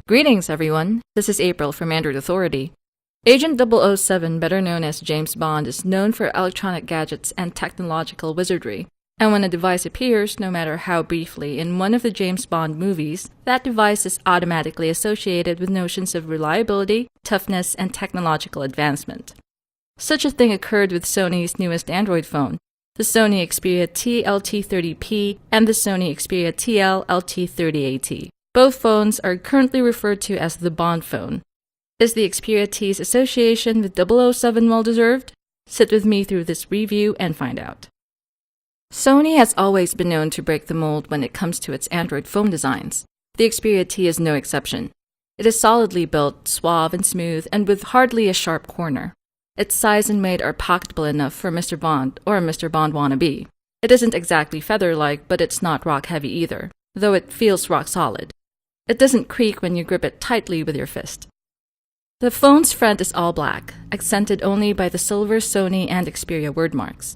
Greetings, everyone. This is April from Android Authority. Agent 007, better known as James Bond, is known for electronic gadgets and technological wizardry. And when a device appears, no matter how briefly, in one of the James Bond movies, that device is automatically associated with notions of reliability, toughness, and technological advancement. Such a thing occurred with Sony's newest Android phone, the Sony Xperia T LT30p and the Sony Xperia TL LT30at. Both phones are currently referred to as the Bond phone. Is the Xperia T's association with 007 well-deserved? Sit with me through this review and find out. Sony has always been known to break the mold when it comes to its Android phone designs. The Xperia T is no exception. It is solidly built, suave and smooth, and with hardly a sharp corner. Its size and weight are pocketable enough for Mr. Bond or a Mr. Bond wannabe. It isn't exactly feather-like, but it's not rock-heavy either, though it feels rock-solid. It doesn't creak when you grip it tightly with your fist. The phone's front is all black, accented only by the silver Sony and Xperia word marks.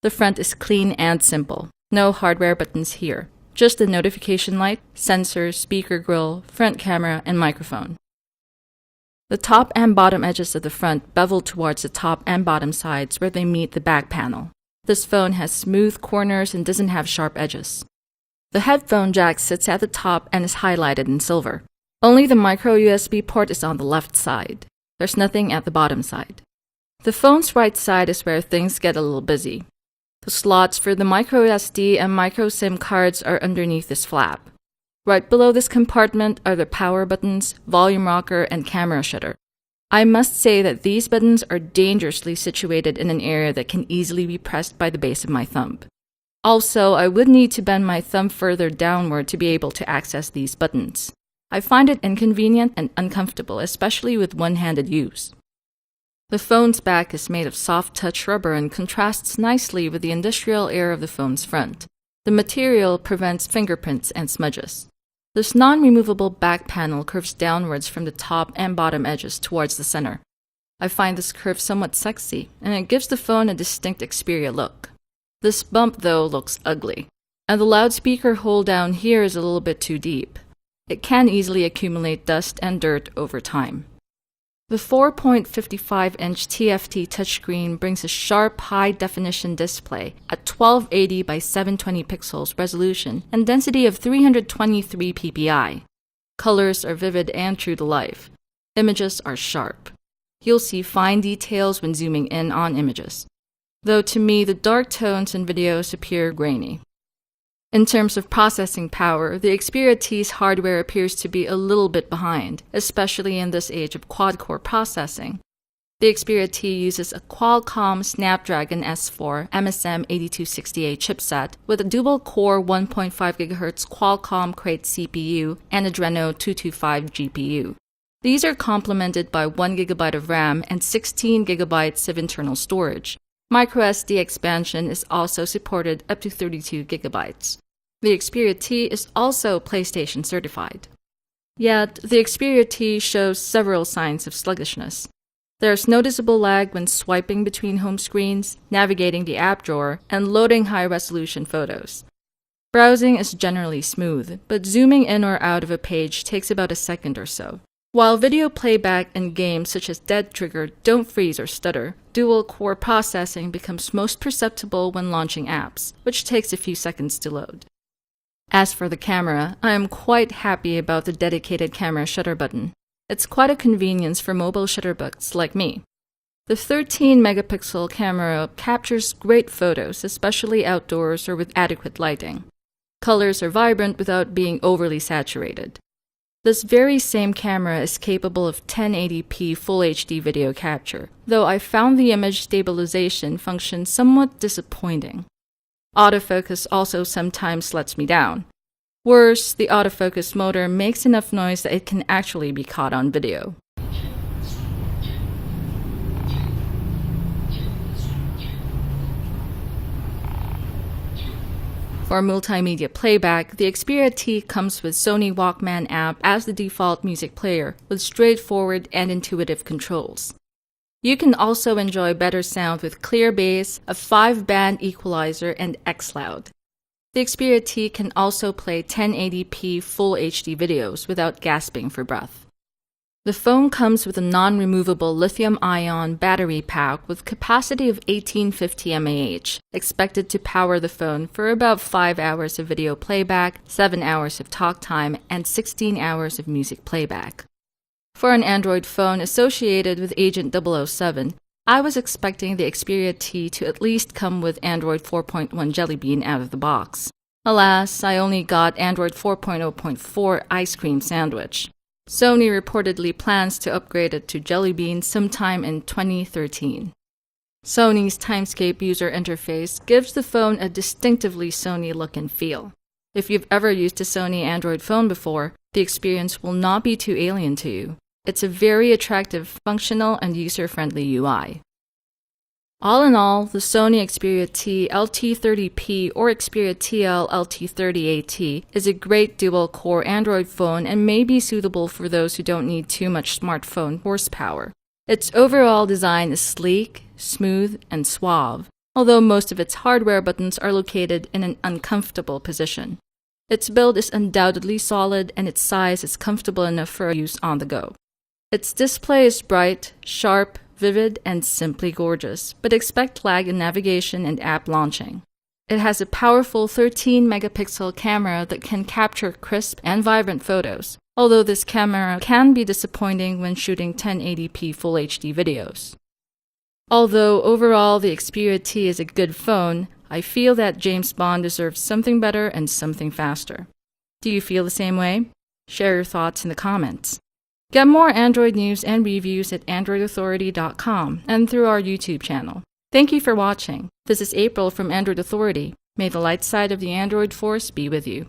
The front is clean and simple. No hardware buttons here. Just a notification light, sensors, speaker grill, front camera, and microphone. The top and bottom edges of the front bevel towards the top and bottom sides where they meet the back panel. This phone has smooth corners and doesn't have sharp edges. The headphone jack sits at the top and is highlighted in silver. Only the micro USB port is on the left side. There's nothing at the bottom side. The phone's right side is where things get a little busy. The slots for the micro SD and micro SIM cards are underneath this flap. Right below this compartment are the power buttons, volume rocker, and camera shutter. I must say that these buttons are dangerously situated in an area that can easily be pressed by the base of my thumb. Also, I would need to bend my thumb further downward to be able to access these buttons. I find it inconvenient and uncomfortable, especially with one-handed use. The phone's back is made of soft touch rubber and contrasts nicely with the industrial air of the phone's front. The material prevents fingerprints and smudges. This non-removable back panel curves downwards from the top and bottom edges towards the center. I find this curve somewhat sexy, and it gives the phone a distinct Xperia look. This bump, though, looks ugly, and the loudspeaker hole down here is a little bit too deep. It can easily accumulate dust and dirt over time. The 4.55-inch TFT touchscreen brings a sharp, high-definition display at 1280 by 720 pixels resolution and density of 323 ppi. Colors are vivid and true to life. Images are sharp. You'll see fine details when zooming in on images, though to me the dark tones in videos appear grainy. In terms of processing power, the Xperia T's hardware appears to be a little bit behind, especially in this age of quad-core processing. The Xperia T uses a Qualcomm Snapdragon S4 MSM8268 chipset with a dual-core 1.5 GHz Qualcomm Crate CPU and Adreno 225 GPU. These are complemented by 1 GB of RAM and 16 GB of internal storage. MicroSD expansion is also supported up to 32 GB. The Xperia T is also PlayStation certified. Yet, the Xperia T shows several signs of sluggishness. There's noticeable lag when swiping between home screens, navigating the app drawer, and loading high-resolution photos. Browsing is generally smooth, but zooming in or out of a page takes about a second or so. While video playback and games such as Dead Trigger don't freeze or stutter, dual-core processing becomes most perceptible when launching apps, which takes a few seconds to load. As for the camera, I am quite happy about the dedicated camera shutter button. It's quite a convenience for mobile shutterbugs like me. The 13-megapixel camera captures great photos, especially outdoors or with adequate lighting. Colors are vibrant without being overly saturated. This very same camera is capable of 1080p Full HD video capture, though I found the image stabilization function somewhat disappointing. Autofocus also sometimes lets me down. Worse, the autofocus motor makes enough noise that it can actually be caught on video. For multimedia playback, the Xperia T comes with Sony Walkman app as the default music player, with straightforward and intuitive controls. You can also enjoy better sound with clear bass, a 5-band equalizer, and X-Loud. The Xperia T can also play 1080p Full HD videos without gasping for breath. The phone comes with a non-removable lithium-ion battery pack with capacity of 1850 mAh, expected to power the phone for about 5 hours of video playback, 7 hours of talk time, and 16 hours of music playback. For an Android phone associated with Agent 007, I was expecting the Xperia T to at least come with Android 4.1 Jelly Bean out of the box. Alas, I only got Android 4.0.4 Ice Cream Sandwich. Sony reportedly plans to upgrade it to Jelly Bean sometime in 2013. Sony's Timescape user interface gives the phone a distinctively Sony look and feel. If you've ever used a Sony Android phone before, the experience will not be too alien to you. It's a very attractive, functional, and user-friendly UI. All in all, the Sony Xperia T LT30p or Xperia TL LT30at is a great dual-core Android phone and may be suitable for those who don't need too much smartphone horsepower. Its overall design is sleek, smooth, and suave, although most of its hardware buttons are located in an uncomfortable position. Its build is undoubtedly solid and its size is comfortable enough for use on the go. Its display is bright, sharp, vivid, and simply gorgeous, but expect lag in navigation and app launching. It has a powerful 13-megapixel camera that can capture crisp and vibrant photos, although this camera can be disappointing when shooting 1080p Full HD videos. Although overall the Xperia T is a good phone, I feel that James Bond deserves something better and something faster. Do you feel the same way? Share your thoughts in the comments. Get more Android news and reviews at AndroidAuthority.com and through our YouTube channel. Thank you for watching. This is April from Android Authority. May the light side of the Android Force be with you.